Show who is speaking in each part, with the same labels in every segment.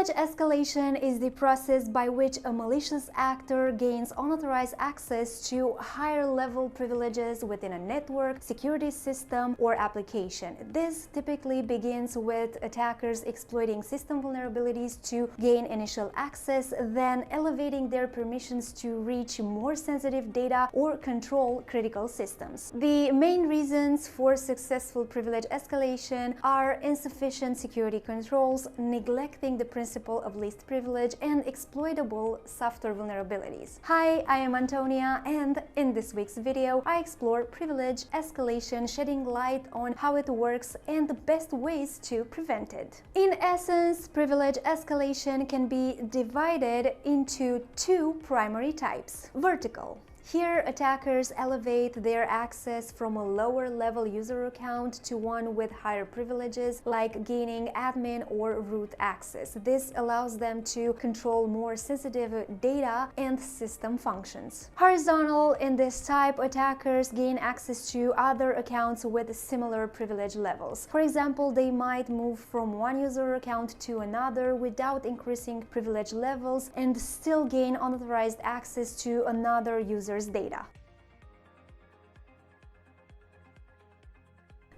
Speaker 1: Privilege escalation is the process by which a malicious actor gains unauthorized access to higher-level privileges within a network, security system, or application. This typically begins with attackers exploiting system vulnerabilities to gain initial access, then elevating their permissions to reach more sensitive data or control critical systems. The main reasons for successful privilege escalation are insufficient security controls, neglecting the principle of least privilege, and exploitable software vulnerabilities. Hi, I am Antonia, and in this week's video, I explore privilege escalation, shedding light on how it works and the best ways to prevent it. In essence, privilege escalation can be divided into two primary types. Vertical. Here, attackers elevate their access from a lower-level user account to one with higher privileges, like gaining admin or root access. This allows them to control more sensitive data and system functions. Horizontal. In this type, attackers gain access to other accounts with similar privilege levels. For example, they might move from one user account to another without increasing privilege levels and still gain unauthorized access to another user's data.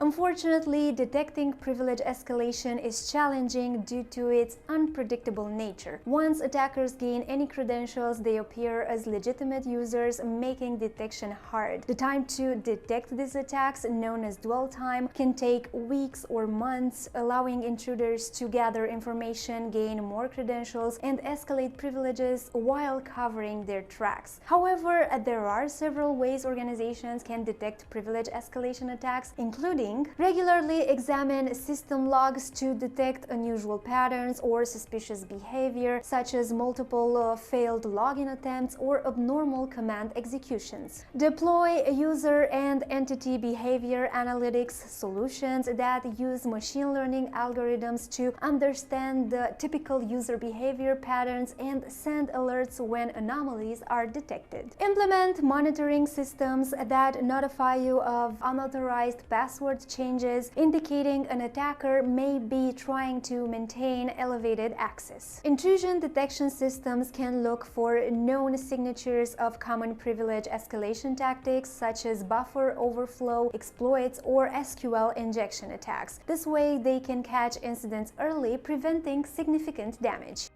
Speaker 1: Unfortunately, detecting privilege escalation is challenging due to its unpredictable nature. Once attackers gain any credentials, they appear as legitimate users, making detection hard. The time to detect these attacks, known as dwell time, can take weeks or months, allowing intruders to gather information, gain more credentials, and escalate privileges while covering their tracks. However, there are several ways organizations can detect privilege escalation attacks, including regularly examine system logs to detect unusual patterns or suspicious behavior, such as multiple failed login attempts or abnormal command executions. Deploy user and entity behavior analytics solutions that use machine learning algorithms to understand the typical user behavior patterns and send alerts when anomalies are detected. Implement monitoring systems that notify you of unauthorized password changes, indicating an attacker may be trying to maintain elevated access. Intrusion detection systems can look for known signatures of common privilege escalation tactics, such as buffer overflow exploits or SQL injection attacks. This way, they can catch incidents early, preventing significant damage.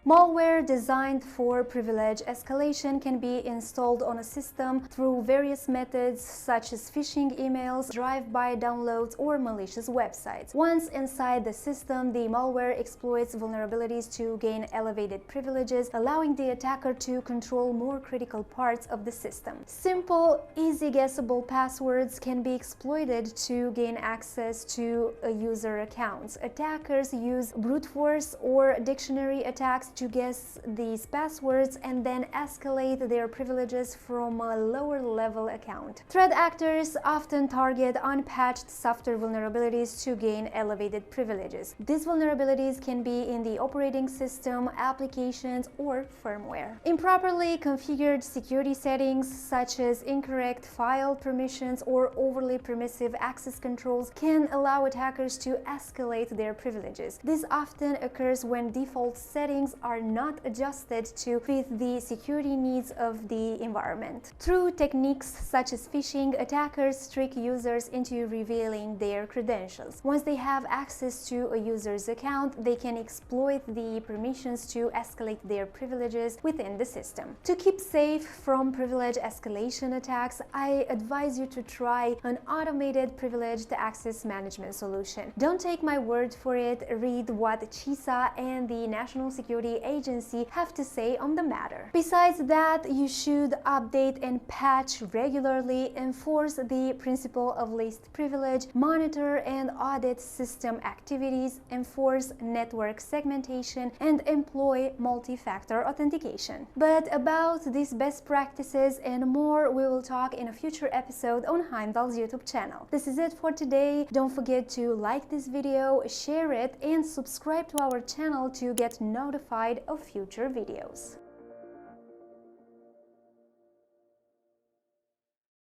Speaker 1: Malware designed for privilege escalation can be installed on a system through various methods such as phishing emails, drive-by downloads, or malicious websites. Once inside the system, the malware exploits vulnerabilities to gain elevated privileges, allowing the attacker to control more critical parts of the system. Simple, easy guessable passwords can be exploited to gain access to a user accounts. Attackers use brute force or dictionary attacks to guess these passwords and then escalate their privileges from a lower level account. Threat actors often target unpatched software vulnerabilities to elevated elevated privileges. These vulnerabilities can be in the operating system, applications, or firmware. Improperly configured security settings such as incorrect file permissions or overly permissive access controls can allow attackers to escalate their privileges. This often occurs when default settings are not adjusted to fit the security needs of the environment. Through techniques such as phishing, attackers trick users into revealing their credentials. Once they have access to a user's account, they can exploit the permissions to escalate their privileges within the system. To keep safe from privilege escalation attacks, I advise you to try an automated privileged access management solution. Don't take my word for it, read what CISA and the National Security Agency have to say on the matter. Besides that, you should update and patch regularly, enforce the principle of least privilege, monitor and audit system activities, enforce network segmentation, and employ multi-factor authentication. But about these best practices and more, we will talk in a future episode on Heimdal's YouTube channel. This is it for today. Don't forget to like this video, share it, and subscribe to our channel to get notified of future videos.